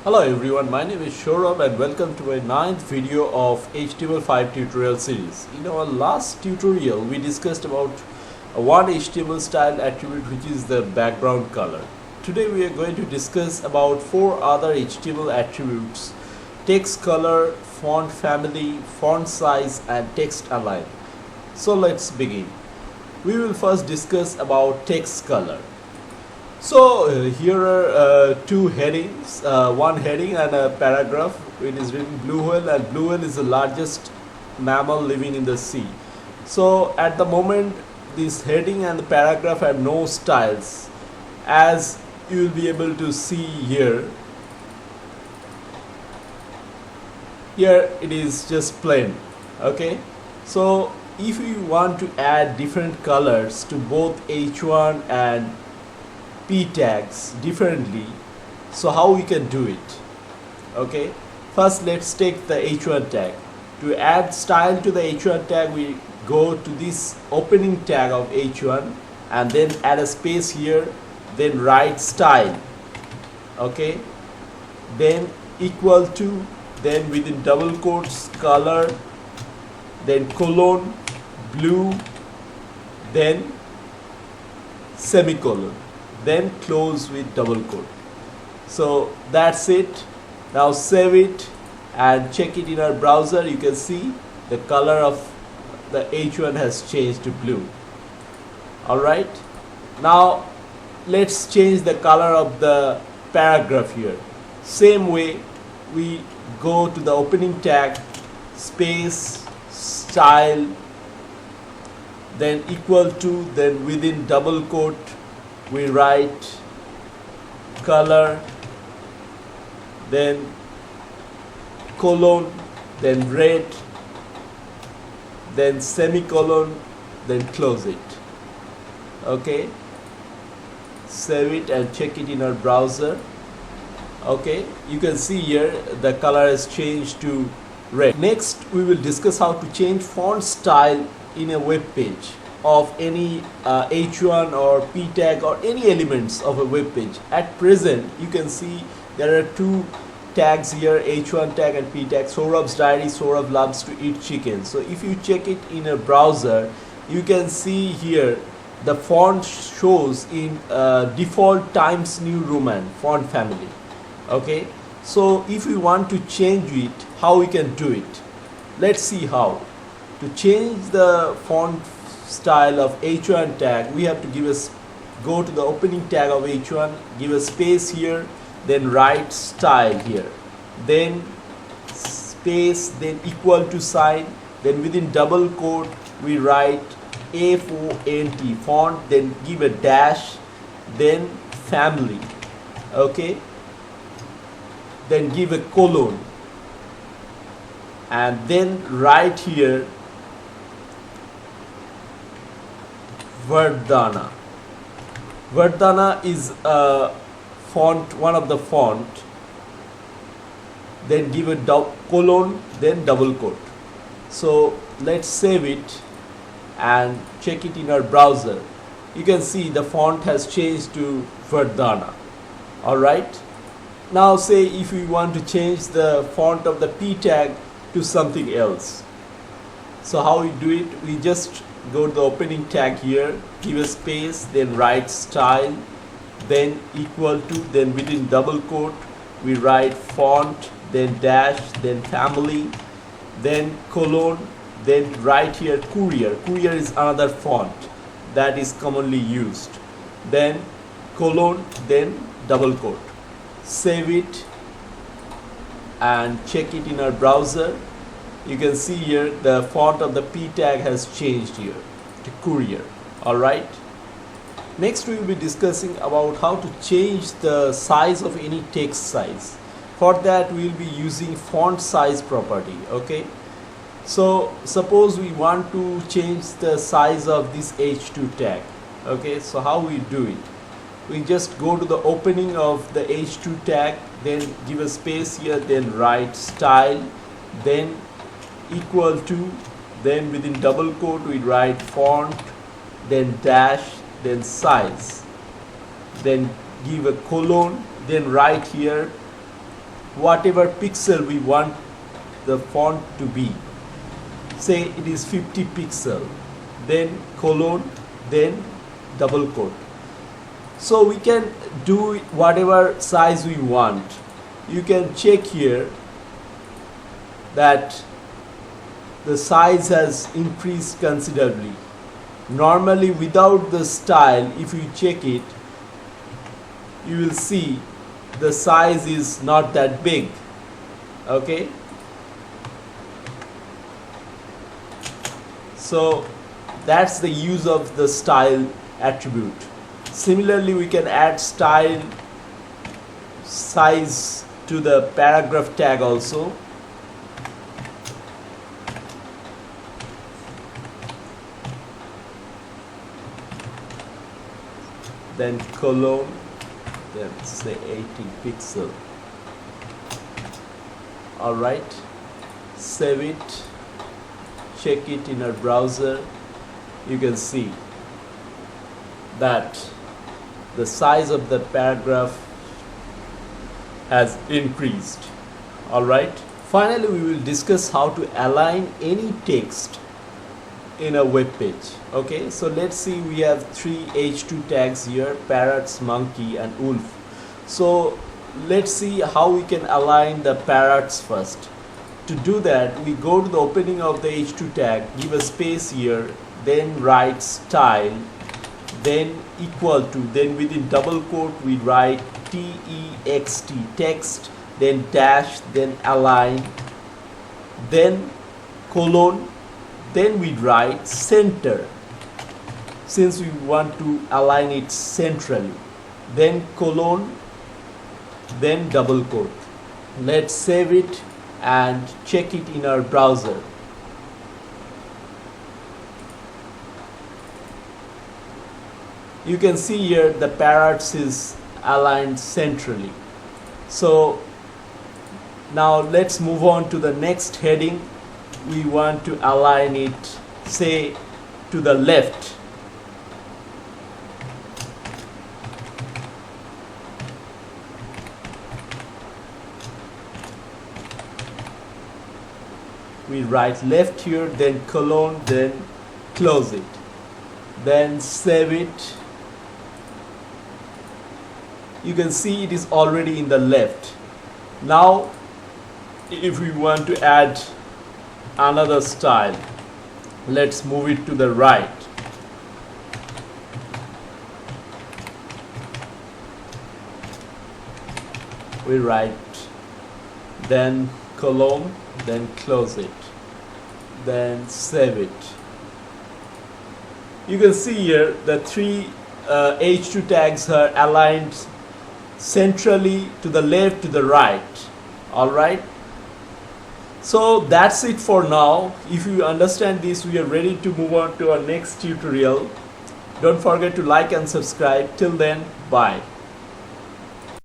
Hello everyone, my name is Shorab and welcome to my 9th video of HTML5 tutorial series. In our last tutorial, we discussed about one HTML style attribute, which is the background color. Today we are going to discuss about 4 other HTML attributes: text color, font family, font size and text align. So let's begin. We will first discuss about text color. So here are two headings, one heading and a paragraph. It is written blue whale, and blue whale is the largest mammal living in the sea. So at the moment, this heading and the paragraph have no styles, as you will be able to see here. Here it is just plain. Okay, so if you want to add different colors to both H1 and P tags differently, so how we can do it? Okay, first let's take the H1 tag. To add style to the H1 tag, we go to this opening tag of H1 and then add a space here, then write style. Okay, then equal to, then within double quotes color, then colon blue, then semicolon, then close with double quote. So that's it. Now save it and check it in our browser. You can see the color of the H1 has changed to blue. Alright, now let's change the color of the paragraph here. Same way, we go to the opening tag, space, style, then equal to, then within double quote we write color, then colon, then red, then semicolon, then close it. Okay, save it and check it in our browser. Okay, you can see here the color has changed to red. Next we will discuss how to change font style in a web page of any H1 or P tag or any elements of a web page. At present you can see there are two tags here, H1 tag and P tag. Saurabh's diary, Saurabh loves to eat chicken. So if you check it in a browser, you can see here the font shows in default Times New Roman font family. Okay, so if we want to change it, how we can do it? Let's see how. To change the font style of H1 tag, we have to go to the opening tag of H1, give a space here, then write style here, then space, then equal to sign, then within double quote we write font font, then give a dash, then family. Okay, then give a colon and then write here Vardhana. Vardhana is a font, one of the font. Then give a colon, then double quote. So let's save it and check it in our browser. You can see the font has changed to Vardhana. Alright. Now say if we want to change the font of the P tag to something else. So how we do it? We just go to the opening tag here, give a space, then write style, then equal to, then within double quote we write font, then dash, then family, then colon, then write here courier. Courier is another font that is commonly used. Then colon, then double quote. Save it and check it in our browser. You can see here the font of the P tag has changed here to courier. Alright. Next we will be discussing about how to change the size of any text size. For that we will be using font size property. Okay. So suppose we want to change the size of this H2 tag. Okay. So how we do it? We just go to the opening of the H2 tag, then give a space here, then write style, then equal to, then within double quote we write font, then dash, then size, then give a colon, then write here whatever pixel we want the font to be. Say it is 50 pixel, then colon, then double quote. So we can do whatever size we want. You can check here that the size has increased considerably. Normally without the style, if you check it, you will see the size is not that big. Okay, so that's the use of the style attribute. Similarly, we can add style size to the paragraph tag also. Then colon, then say 18 pixel. Alright, save it, check it in our browser. You can see that the size of the paragraph has increased. Alright, finally we will discuss how to align any text in a web page. Okay, so let's see, we have three H2 tags here: parrots, monkey and wolf. So let's see how we can align the parrots first. To do that, we go to the opening of the H2 tag, give a space here, then write style, then equal to, then within double quote we write text, text, then dash, then align, then colon, then we write center, since we want to align it centrally, then colon, then double quote. Let's save it and check it in our browser. You can see here the parrots is aligned centrally. So now let's move on to the next heading. We want to align it, say, to the left. We write left here, then colon, then close it, then save it. You can see it is already in the left. Now if we want to add another style, let's move it to the right. We write, then colon, then close it, then save it. You can see here the three H2 tags are aligned centrally to the left, to the right. Alright, so that's it for now. If you understand this, we are ready to move on to our next tutorial. Don't forget to like and subscribe. Till then, bye.